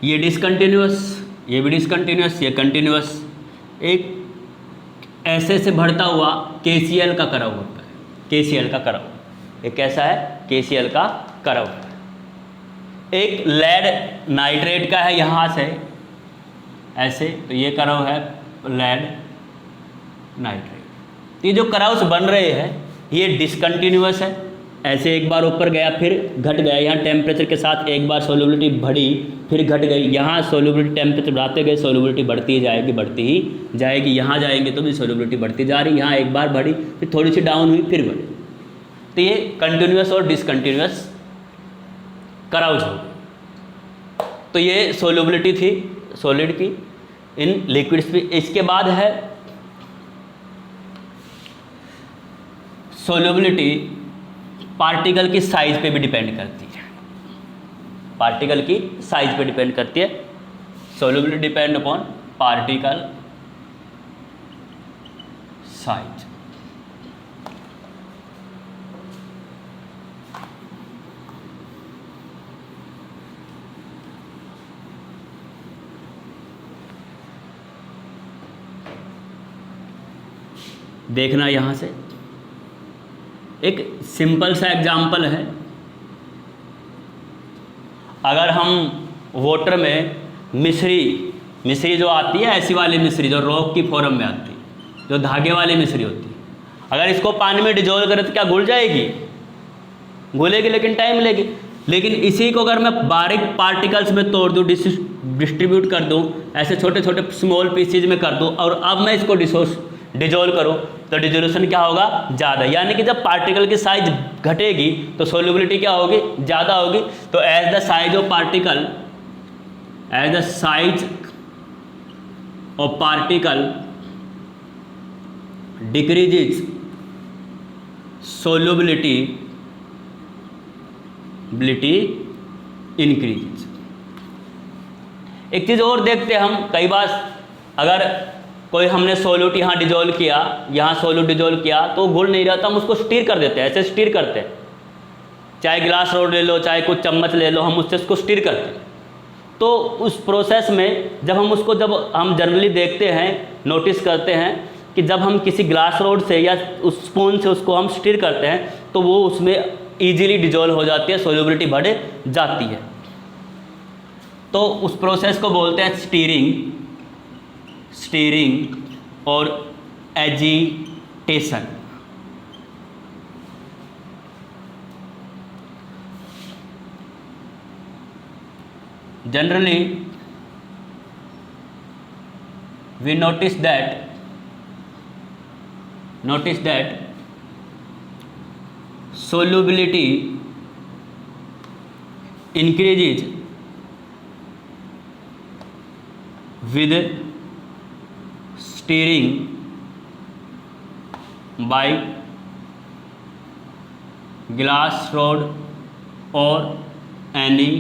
S1: ये डिसकंटिन्यूअस, ये भी डिसकंटिन्यूअस, ये कंटिन्यूअस। एक ऐसे से बढ़ता हुआ KCl का कर्व होता है, KCl का कर्व, ये कैसा है? KCl का कर्व। एक लेड नाइट्रेट का है, यहाँ से ऐसे, तो ये कर्व है लेड नाइट्रेट। ये जो कर्व्स बन रहे हैं ये डिसकंटिन्यूअस है, ऐसे एक बार ऊपर गया फिर घट गया, यहाँ टेम्परेचर के साथ एक बार सोल्युबिलिटी बढ़ी फिर घट गई, यहाँ सोल्युबिलिटी टेम्परेचर बढ़ाते गए सोल्युबिलिटी बढ़ती ही जाएगी, यहाँ जाएंगे तो भी सोल्युबिलिटी बढ़ती जा रही, यहाँ एक बार बढ़ी फिर थोड़ी सी डाउन हुई फिर बढ़ी। तो ये कंटिन्यूस और डिसकंटिन्यूस कराउज हो गई। तो ये सोल्युबिलिटी थी सॉलिड की इन लिक्विड्स पे। इसके बाद है सोल्युबिलिटी पार्टिकल की साइज पे भी डिपेंड करती है, पार्टिकल की साइज पे डिपेंड करती है। Solubility depend upon particle size. देखना यहाँ से एक सिंपल सा एग्जाम्पल है। अगर हम वाटर में मिश्री जो आती है, ऐसी वाली मिश्री जो रॉक की फॉर्म में आती है, जो धागे वाली मिश्री होती है, अगर इसको पानी में डिजोल्व करें तो क्या घुल जाएगी? घुलेगी, लेकिन टाइम लेगी। लेकिन इसी को अगर मैं बारीक पार्टिकल्स में तोड़ दूँ, डिस्ट्रीब्यूट कर दूँ, ऐसे छोटे छोटे स्मॉल पीसीज में कर दूँ, और अब मैं इसको डिजोल्व करूँ तो डिजोल्यूशन क्या होगा? ज़्यादा। यानी कि जब पार्टिकल की साइज घटेगी तो सोल्युबिलिटी क्या होगी? ज़्यादा होगी। तो as the size of particle decreases solubility increases. एक चीज़ और देखते हैं हम, कई बार अगर कोई हमने सोल्यूट यहाँ डिजोल्व किया, यहाँ सोल्यूट डिजोल्व किया तो घुल नहीं रहा, तो हम उसको स्टीर कर देते हैं, ऐसे स्टीर करते हैं। चाहे ग्लास रोड ले लो, चाहे कुछ चम्मच ले लो, हम उससे उसको स्टीर करते हैं। तो उस प्रोसेस में जब हम जनरली देखते हैं, नोटिस करते हैं कि जब हम किसी ग्लास रोड से या उस स्पून से उसको हम स्टीर करते हैं तो वो उसमें ईजिली डिजोल्व हो जाती है, सोल्युबिलिटी बढ़ जाती है। तो उस प्रोसेस को बोलते हैं स्टीरिंग और agitation. Generally we notice that solubility increases with stirring by glass rod or any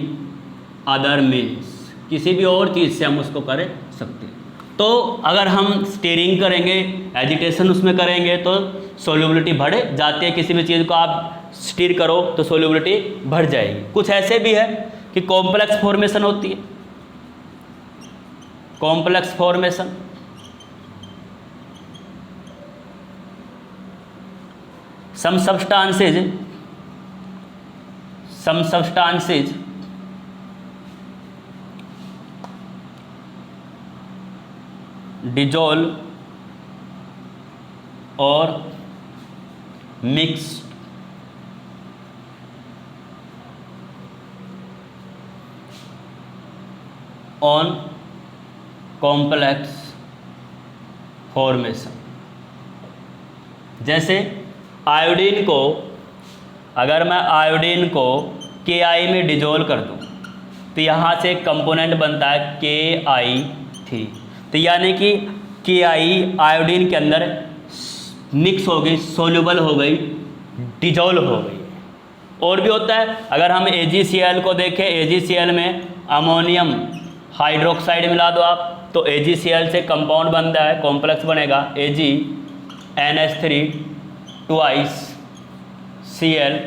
S1: other means, किसी भी और चीज़ से हम उसको कर सकते हैं। तो अगर हम स्टीयरिंग करेंगे, एजिटेशन उसमें करेंगे तो सोल्युबिलिटी बढ़ जाती है। किसी भी चीज़ को आप स्टीर करो तो सोल्युबिलिटी बढ़ जाएगी। कुछ ऐसे भी है कि कॉम्प्लेक्स फॉर्मेशन होती है, complex formation. some substances dissolve or mix on complex formation। जैसे आयोडीन को, अगर मैं आयोडीन को KI में डिजोल्व कर दूं तो यहाँ से एक कंपोनेंट बनता है KI3। तो यानी कि KI आयोडीन के अंदर मिक्स हो गई, सोल्यूबल हो गई, डिजोल्व हो गई। और भी होता है, अगर हम AgCl को देखें, AgCl में अमोनियम हाइड्रोक्साइड मिला दो आप तो AgCl से कंपाउंड बनता है, कॉम्प्लेक्स बनेगा AgNH3 2Cl,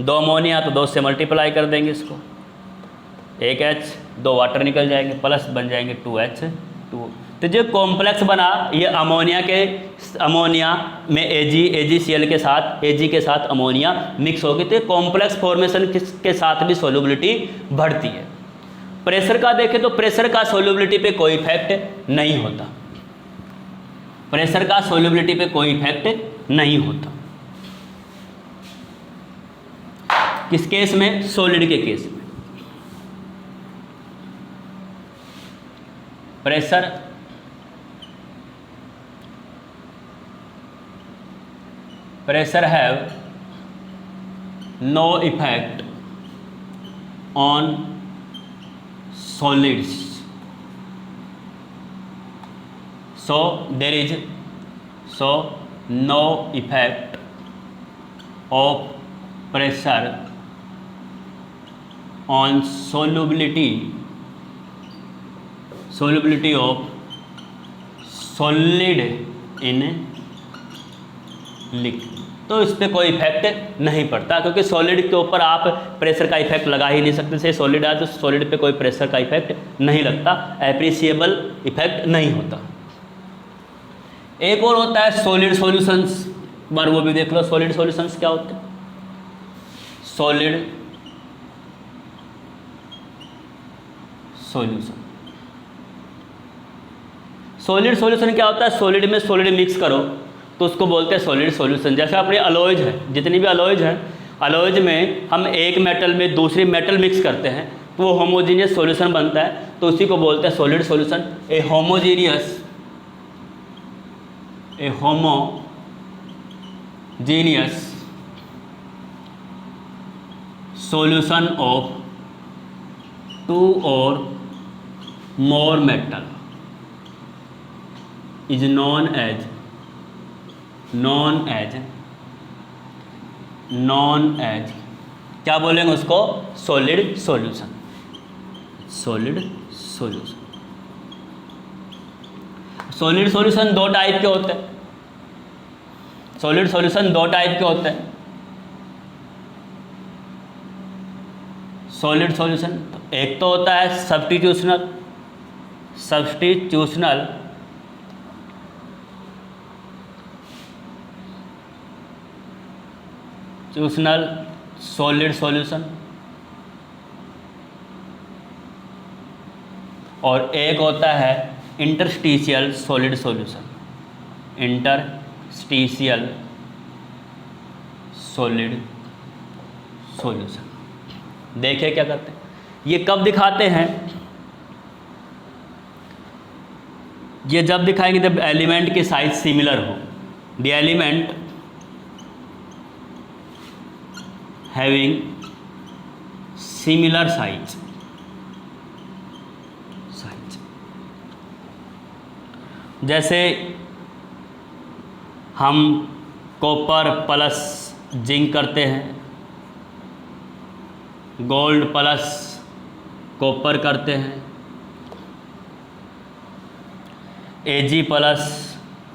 S1: दो अमोनिया तो 2 से मल्टीप्लाई कर देंगे इसको, एक H, 2 वाटर निकल जाएंगे, प्लस बन जाएंगे 2H2। तो जो कॉम्प्लेक्स बना ये अमोनिया में AgCl के साथ, Ag के साथ अमोनिया मिक्स होगी, तो कॉम्प्लेक्स फॉर्मेशन के साथ भी सोल्युबिलिटी बढ़ती है। प्रेशर का देखें तो प्रेशर का सोल्युबिलिटी पे कोई इफेक्ट नहीं होता, प्रेशर का सोल्युबिलिटी पे कोई इफेक्ट नहीं होता। किस केस में? सॉलिड के केस में। pressure have no effect on solids, so there is no effect of pressure on solubility of solid in liquid. तो इस पर कोई इफेक्ट नहीं पड़ता, क्योंकि सॉलिड के ऊपर आप प्रेशर का इफेक्ट लगा ही नहीं सकते। से सॉलिड है तो सॉलिड पे कोई प्रेशर का इफेक्ट नहीं लगता, एप्रिसिएबल इफेक्ट नहीं होता। एक और होता है सॉलिड सॉल्यूशंस, बार वो भी देख लो। सॉलिड सॉल्यूशंस क्या होते हैं? सॉलिड सॉल्यूशन, सॉलिड सॉल्यूशन क्या होता है? सॉलिड में सॉलिड मिक्स करो तो उसको बोलते हैं सॉलिड सॉल्यूशन। जैसे अपने अलॉयज है, जितनी भी अलॉयज हैं, अलॉयज में हम एक मेटल में दूसरी मेटल मिक्स करते हैं तो वो होमोजीनियस सॉल्यूशन बनता है, तो उसी को बोलते हैं solid solution. A homogeneous solution of 2 or more metal is known as क्या बोलेंगे उसको? Solid solution. सॉलिड सॉल्यूशन दो टाइप के होते हैं। सॉलिड सॉल्यूशन दो टाइप के होते हैं। सॉलिड सॉल्यूशन एक तो होता है सब्स्टिट्यूशनल सॉलिड सॉल्यूशन, और एक होता है interstitial solid solution. Interstitial solid solution देखिए क्या करते हैं। ये कब दिखाते हैं? ये जब दिखाएंगे जब एलिमेंट की साइज सिमिलर हो। The element having similar size. जैसे हम कॉपर प्लस जिंक करते हैं, गोल्ड प्लस कॉपर करते हैं, Ag प्लस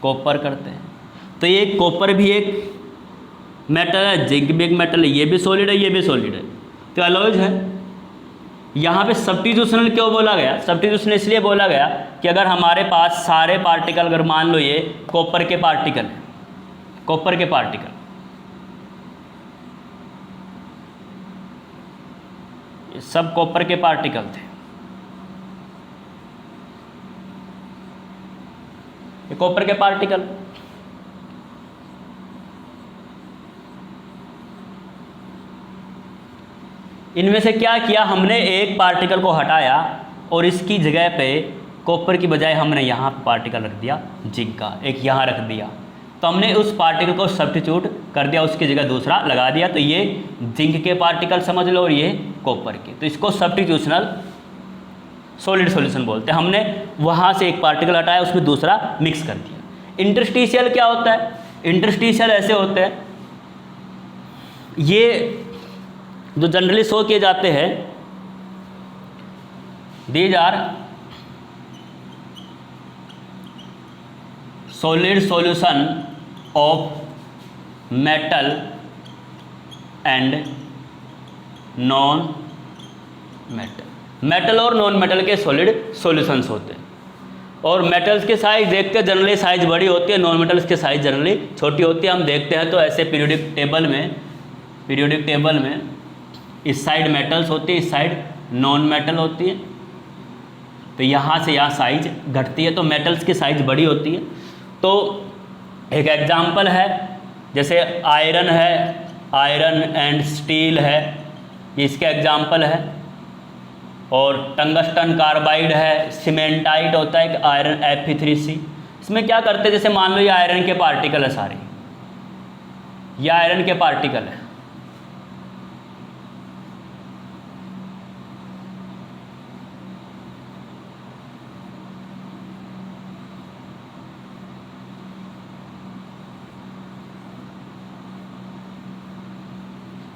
S1: कॉपर करते हैं। तो ये कॉपर भी एक मेटल है, जिंक भी एक मेटल है, ये भी सॉलिड है, ये भी सॉलिड है, तो अलॉयज है। यहाँ पे सब्स्टिट्यूशनल क्यों बोला गया? सब्स्टिट्यूशनल इसलिए बोला गया कि अगर हमारे पास सारे पार्टिकल, अगर मान लो ये कॉपर के पार्टिकल, ये सब कॉपर के पार्टिकल थे, ये कॉपर के पार्टिकल, इनमें से क्या किया हमने? एक पार्टिकल को हटाया और इसकी जगह पे कॉपर की बजाय हमने यहाँ पार्टिकल रख दिया जिंक का, एक यहाँ रख दिया। तो हमने उस पार्टिकल को सब्स्टिट्यूट कर दिया, उसकी जगह दूसरा लगा दिया। तो ये जिंक के पार्टिकल समझ लो और ये कॉपर के, तो इसको सब्स्टिट्यूशनल सॉलिड सॉल्यूशन बोलते हैं। हमने वहाँ से एक पार्टिकल हटाया, उसमें दूसरा मिक्स कर दिया। इंटरस्टिशियल क्या होता है? इंटरस्टिशियल ऐसे होते हैं, ये जो जनरली शो किए जाते हैं, these are solid solution of metal and non metal. Metal और नॉन मेटल के सॉलिड सॉल्यूशंस होते हैं। और मेटल्स के साइज देखते हैं जनरली साइज बड़ी होती है, नॉन मेटल्स के साइज जनरली छोटी होती है। हम देखते हैं तो ऐसे पीरियोडिक टेबल में इस साइड मेटल्स होती है, इस साइड नॉन मेटल होती है, तो यहाँ से यहाँ साइज घटती है, तो मेटल्स की साइज बड़ी होती है। तो एक एग्जांपल है, जैसे आयरन है, आयरन एंड स्टील है, ये इसके एग्जाम्पल है। और टंगस्टन कार्बाइड है, सीमेंटाइट होता है एक आयरन Fe3C। इसमें क्या करते हैं, जैसे मान लो ये आयरन के पार्टिकल है सारे, ये आयरन के पार्टिकल है,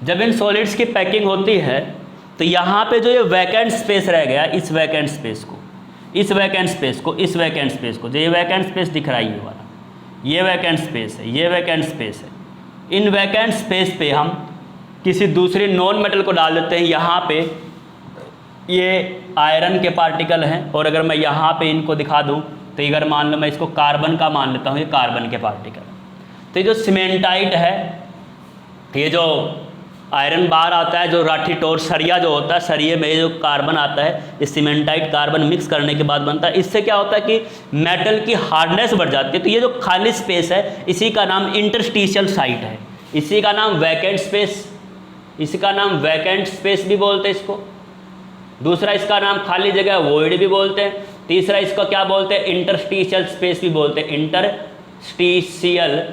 S1: जब इन सॉलिड्स की पैकिंग होती है तो यहाँ पे जो ये वैकेंट स्पेस रह गया, इस वैकेंट स्पेस को, इस वैकेंट स्पेस को, इस वैकेंट स्पेस को, जो ये वैकेंट स्पेस दिख रहा है ये वाला, ये वैकेंट स्पेस है, ये वैकेंट स्पेस है, इन वैकेंट स्पेस पे हम किसी दूसरे नॉन मेटल को डाल देते हैं। यहाँ पे ये आयरन के पार्टिकल हैं, और अगर मैं यहाँ पे इनको दिखा दूँ तो अगर मान लो मैं इसको कार्बन का मान लेता हूँ, ये कार्बन के पार्टिकल। तो ये जो सीमेंटाइट है, ये जो आयरन बार आता है, जो राठी टोर सरिया जो होता है, सरिये में जो कार्बन आता है, ये सीमेंटाइट कार्बन मिक्स करने के बाद बनता है। इससे क्या होता है कि मेटल की हार्डनेस बढ़ जाती है। तो ये जो खाली स्पेस है, इसी का नाम इंटरस्टिशियल साइट है, इसी का नाम वैकेंट स्पेस, इसी का नाम वैकेंट स्पेस भी बोलते हैं इसको। दूसरा इसका नाम खाली जगह वॉइड भी बोलते हैं। तीसरा इसको क्या बोलते हैं, इंटरस्टिशियल स्पेस भी बोलते हैं, इंटरस्टिशियल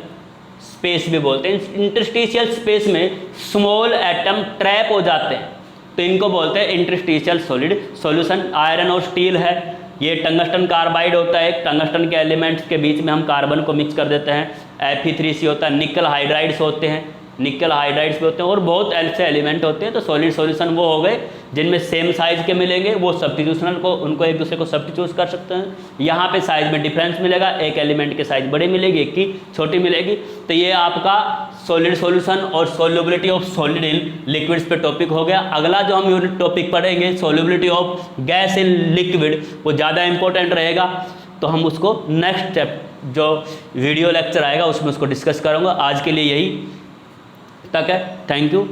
S1: स्पेस भी बोलते हैं। इंटरस्टिशियल स्पेस में स्मॉल एटम ट्रैप हो जाते हैं, तो इनको बोलते हैं इंटरस्टिशियल सॉलिड सॉल्यूशन। आयरन और स्टील है, ये टंगस्टन कार्बाइड होता है, टंगस्टन के एलिमेंट्स के बीच में हम कार्बन को मिक्स कर देते हैं। Fe3C होता है, निकल हाइड्राइड्स होते हैं, निकल हाइड्राइड्स भी होते हैं, और बहुत ऐसे एलिमेंट होते हैं। तो सॉलिड सॉल्यूशन वो हो गए जिनमें सेम साइज के मिलेंगे, वो सब्स्टिट्यूशनल को उनको एक दूसरे को सब्स्टिट्यूट कर सकते हैं। यहाँ पे साइज में डिफरेंस मिलेगा, एक एलिमेंट की साइज बड़ी मिलेगी, एक की छोटी मिलेगी। तो ये आपका सॉलिड सॉल्यूशन और solubility of solid in liquids पे टॉपिक हो गया। अगला जो हम यूनिट टॉपिक पढ़ेंगे, solubility of gas in liquid, वो ज़्यादा इंपॉर्टेंट रहेगा। तो हम उसको नेक्स्ट जो वीडियो लेक्चर आएगा उसमें उसको डिस्कस करूँगा। आज के लिए यही तक है। Thank you.